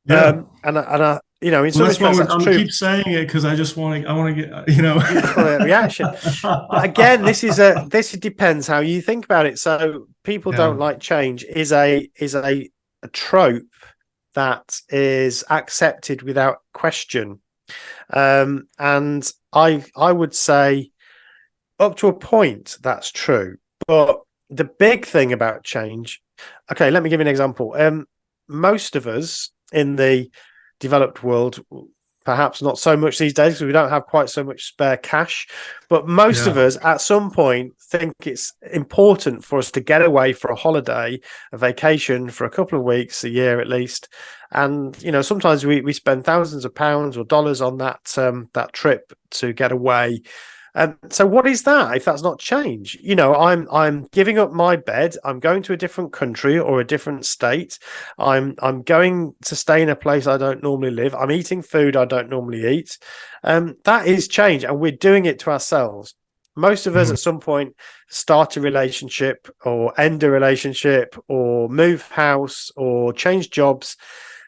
Yeah. And I, in Well, some that's why respects, that's I'm true. keep saying it, because I want to get, You just want a reaction, but again, this depends how you think about it. So people Yeah. don't like change is a trope that is accepted without question. And I would say up to a point that's true. But the big thing about change, okay, let me give you an example. Most of us in the developed world, perhaps not so much these days because we don't have quite so much spare cash, but most of Yeah. us at some point think it's important for us to get away for a holiday, a vacation for a couple of weeks, a year at least. And sometimes we spend thousands of pounds or dollars on that trip to get away. So what is that if that's not change? I'm giving up my bed. I'm going to a different country or a different state. I'm going to stay in a place I don't normally live. I'm eating food I don't normally eat. That is change, and we're doing it to ourselves. Most of us Mhm. at some point start a relationship or end a relationship or move house or change jobs.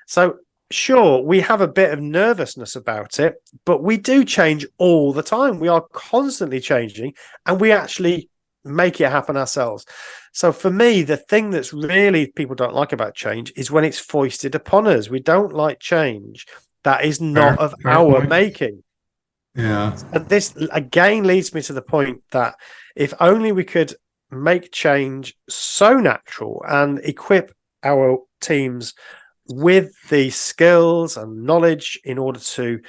So sure, we have a bit of nervousness about it, but we do change all the time. We are constantly changing, and we actually make it happen ourselves. So for me, the thing that's really people don't like about change is when it's foisted upon us. We don't like change that is not of Fair our point. making. Yeah. And this again leads me to the point that if only we could make change so natural and equip our teams with the skills and knowledge in order to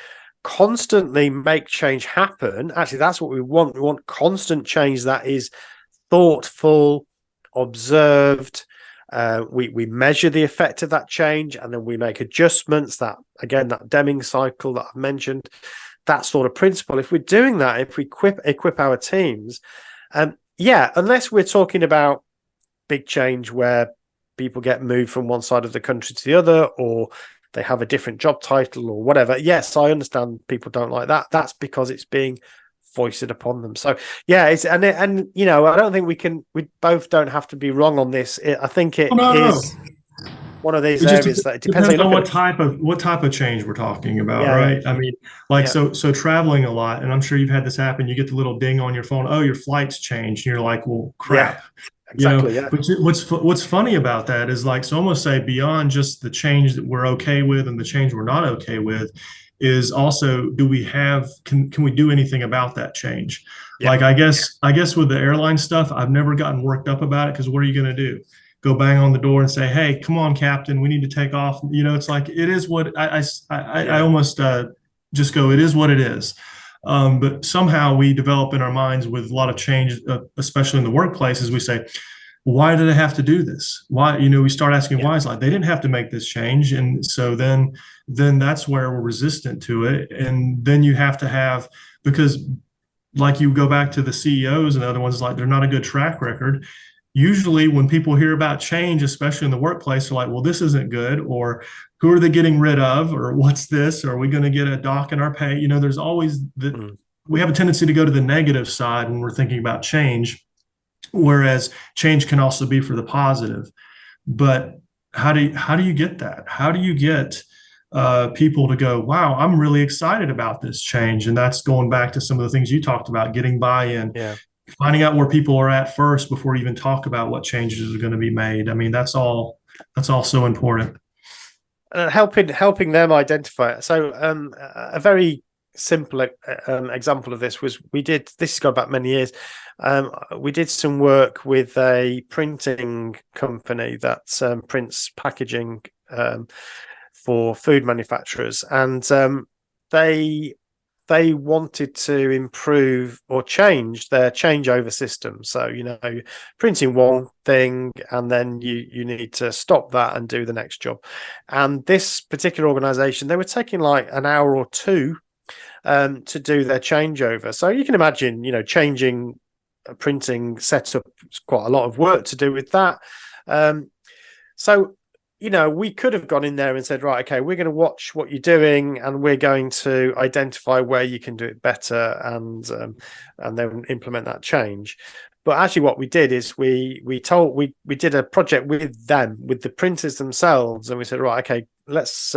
constantly make change happen. Actually, that's what we want. We want constant change that is thoughtful, observed. We measure the effect of that change, and then we make adjustments. That again, that Deming cycle that I've mentioned, that sort of principle. If we're doing that, if we equip our teams, yeah, unless we're talking about big change where people get moved from one side of the country to the other, or they have a different job title or whatever. Yes, I understand people don't like that. That's because it's being foisted upon them. So yeah, I don't think we both don't have to be wrong on this. I think Oh, it no, no. is one of these It just areas that it depends how depends you on look at what it. type of change we're talking about, Yeah, yeah, right? I mean, like, yeah, so traveling a lot, and I'm sure you've had this happen. You get the little ding on your phone, oh, your flight's changed, and you're like, well, yeah, crap. exactly. Yeah, What's funny about that is like, so almost say beyond just the change that we're okay with and the change we're not okay with, is also, do we have, can we do anything about that change? yeah, Like, I guess with the airline stuff, I've never gotten worked up about it, because what are you going to do? Go bang on the door and say, hey, come on, Captain, we need to take off. It's like, it is what I yeah, almost just go, it is what it is. But somehow we develop in our minds with a lot of change, especially in the workplaces, we say, why do they have to do this? Why, we start asking yeah, why. It's like, they didn't have to make this change. And so then that's where we're resistant to it. And then you have to have, because like you go back to the CEOs and the other ones, like they're not a good track record. Usually when people hear about change, especially in the workplace, they're like, well, this isn't good, or who are they getting rid of, or what's this, or are we going to get a dock in our pay? There's always that. mm, We have a tendency to go to the negative side when we're thinking about change, whereas change can also be for the positive. But how do you get that? How do you get people to go, wow, I'm really excited about this change? And that's going back to some of the things you talked about, getting buy-in, yeah. finding out where people are at first before you even talk about what changes are going to be made. I mean, that's all so important. Helping them identify it. So a very simple example of this was, this has gone back many years. We did some work with a printing company that prints packaging for food manufacturers, and they wanted to improve or change their changeover system. So, printing one thing and then you need to stop that and do the next job. And this particular organization, they were taking like an hour or two to do their changeover. So you can imagine, changing a printing setup is quite a lot of work to do with that. So we could have gone in there and said, right, okay, we're going to watch what you're doing and we're going to identify where you can do it better, and then implement that change. But actually what we did is we did a project with them, with the printers themselves, and we said, right, okay, let's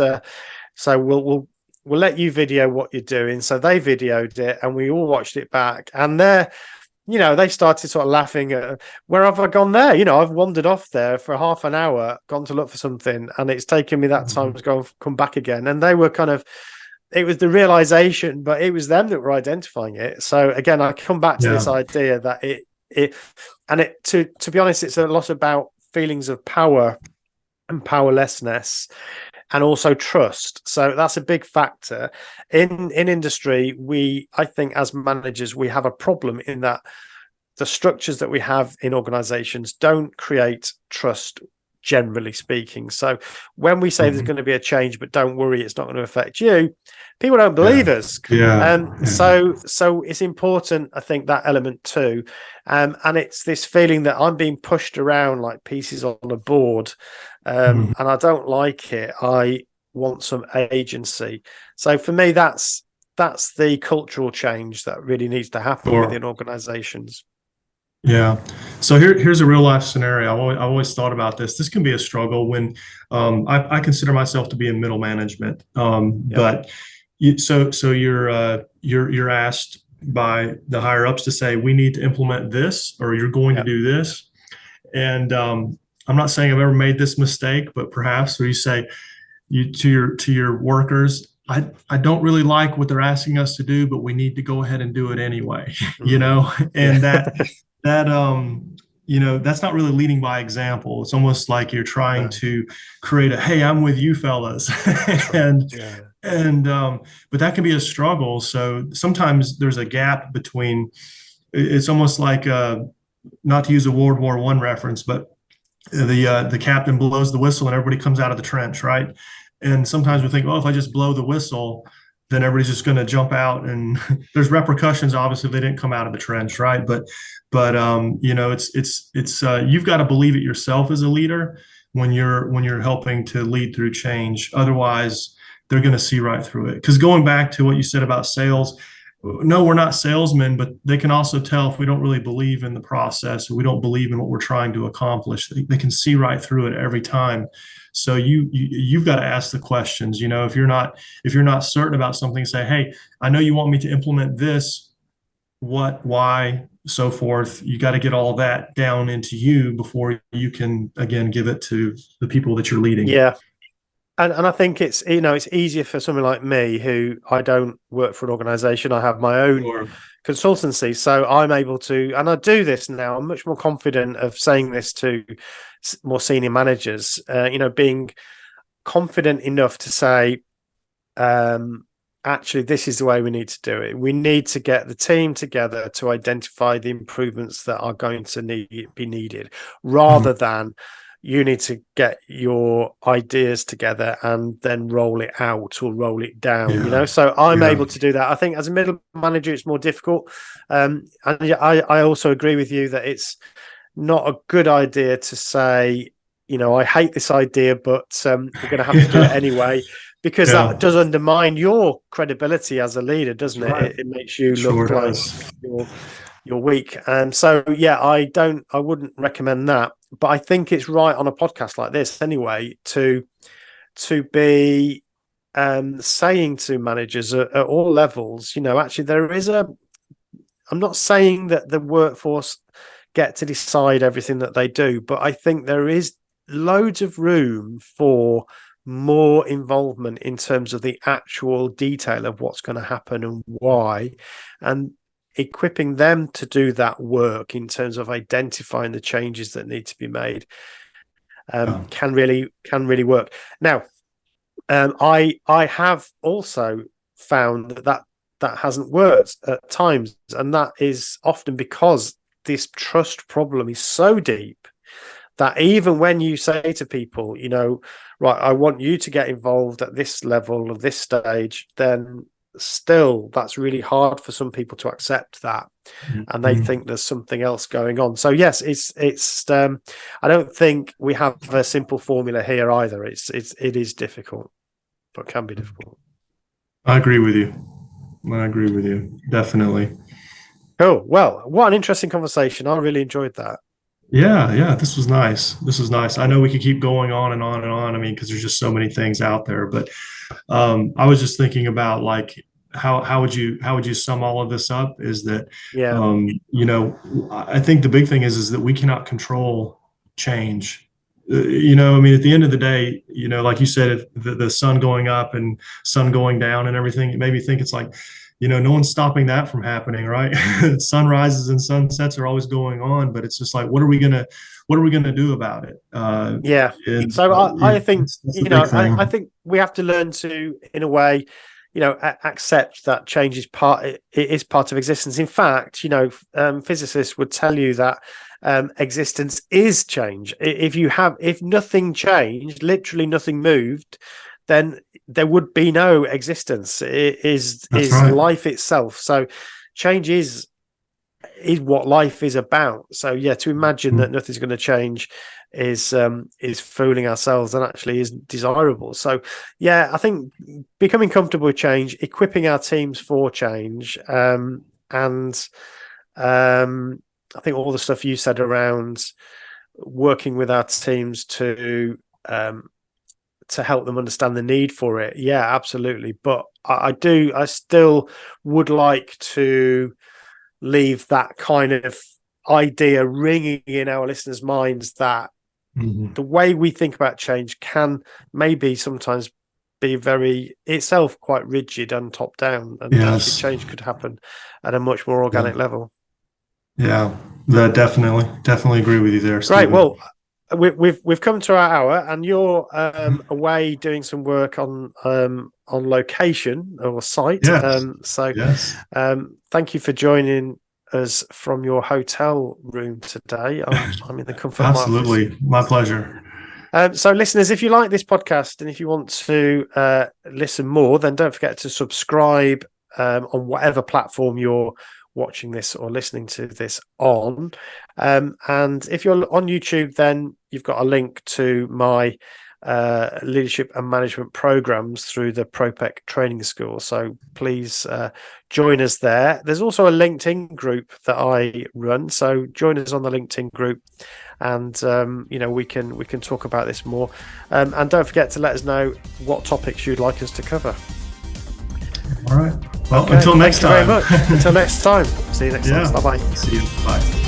so we'll let you video what you're doing. So they videoed it and we all watched it back, and they started sort of laughing at, where have I gone there? I've wandered off there for half an hour, gone to look for something, and it's taken me that time to go and come back again. And they were it was the realization, but it was them that were identifying it. So again, I come back to Yeah. this idea that to be honest, it's a lot about feelings of power and powerlessness, and also trust. So that's a big factor in industry. I think as managers, we have a problem in that the structures that we have in organizations don't create trust, generally speaking. So when we say there's going to be a change, but don't worry, it's not going to affect you, people don't believe Yeah. us. Yeah. So it's important, I think, that element too. And it's this feeling that I'm being pushed around like pieces on a board. Mhm. And I don't like it. I want some agency. So for me, that's the cultural change that really needs to happen Sure. within organizations. Yeah. So here's a real life scenario. I've always thought about this. This can be a struggle when I consider myself to be in middle management. Yeah, But so you're asked by the higher ups to say, we need to implement this, or you're going to yeah, do this. And I'm not saying I've ever made this mistake, but perhaps where you say to your workers, I don't really like what they're asking us to do, but we need to go ahead and do it anyway, yeah, and that's not really leading by example. It's almost like you're trying no, to create a, hey, I'm with you fellas. and yeah, but that can be a struggle. So sometimes there's a gap between, it's almost like not to use a World War I reference, but the captain blows the whistle and everybody comes out of the trench, right? And sometimes we think, oh, if I just blow the whistle, then everybody's just going to jump out, and there's repercussions. Obviously, if they didn't come out of the trench, right? But it's you've got to believe it yourself as a leader when you're helping to lead through change. Otherwise, they're going to see right through it. Because going back to what you said about sales, no, we're not salesmen, but they can also tell if we don't really believe in the process, or we don't believe in what we're trying to accomplish. They can see right through it every time. So you've got to ask the questions. If you're not certain about something, say, hey, I know you want me to implement this. what, why, so forth. You got to get all that down into you before you can again give it to the people that you're leading. Yeah. And I think it's, it's easier for someone like me who I don't work for an organization. I have my own Or consultancy. So I'm able to, and I do this now. I'm much more confident of saying this to more senior managers, being confident enough to say, actually, this is the way we need to do it. We need to get the team together to identify the improvements that are going to be needed, rather than you need to get your ideas together and then roll it out or roll it down, yeah, So I'm yeah, able to do that. I think as a middle manager, it's more difficult. And I also agree with you that it's not a good idea to say, I hate this idea, but we're going to have to do it anyway, because yeah. that does undermine your credibility as a leader, That's doesn't it? right. It makes you It sure look like does. you're weak. So yeah, I wouldn't recommend that. But I think it's right on a podcast like this anyway to be saying to managers at all levels, actually there is I'm not saying that the workforce get to decide everything that they do, but I think there is loads of room for more involvement in terms of the actual detail of what's going to happen and why, and equipping them to do that work in terms of identifying the changes that need to be made Yeah. can really work. Now, I have also found that hasn't worked at times, and that is often because this trust problem is so deep that even when you say to people, right, I want you to get involved at this level of this stage, then still that's really hard for some people to accept that, and they Mhm. think there's something else going on. So yes, it's I don't think we have a simple formula here either. It is difficult, but can be difficult. I agree with you. I agree with you. Definitely. Cool. Well, what an interesting conversation. I really enjoyed that. Yeah, yeah, this was nice. This was nice. I know we could keep going on and on and on. I mean, because there's just so many things out there. But I was just thinking about like how would you sum all of this up? Is that Yeah. I think the big thing is that we cannot control change. I mean, at the end of the day, like you said, if the sun going up and sun going down and everything, it made me think it's like, no one's stopping that from happening, right? Sunrises and sunsets are always going on, but it's just like, what are we gonna do about it? Yeah. And So I think, that's the big I thing. think we have to learn to, in a way, accept that change is it is part of existence. In fact, physicists would tell you that existence is change. If nothing changed, literally nothing moved, then there would be no existence. It That's is right. life itself. So change is what life is about. So yeah, to imagine that nothing's going to change is fooling ourselves, and actually isn't desirable. So yeah, I think becoming comfortable with change, equipping our teams for change, and I think all the stuff you said around working with our teams to help them understand the need for it. Yeah, absolutely. But I still would like to leave that kind of idea ringing in our listeners' minds that Mhm. the way we think about change can maybe sometimes be very itself quite rigid and top down, and actually Yes. change could happen at a much more Yeah. organic level. Yeah. That definitely agree with you there, Great. Stephen. Well, we've come to our hour, and you're away doing some work on location or site. Yes. So Yes. thank you for joining us from your hotel room today. I'm in the comfort of my office. Absolutely. My pleasure. So, listeners, if you like this podcast and if you want to listen more, then don't forget to subscribe on whatever platform you're watching this or listening to this on. And if you're on YouTube, then you've got a link to my leadership and management programs through the ProPEC training school. So please join us there. There's also a LinkedIn group that I run. So join us on the LinkedIn group, and we can talk about this more. And don't forget to let us know what topics you'd like us to cover. All right. Well, Okay, until next thank you very time. much. Until next time. See you next Yeah. time. Bye bye. See you. Bye.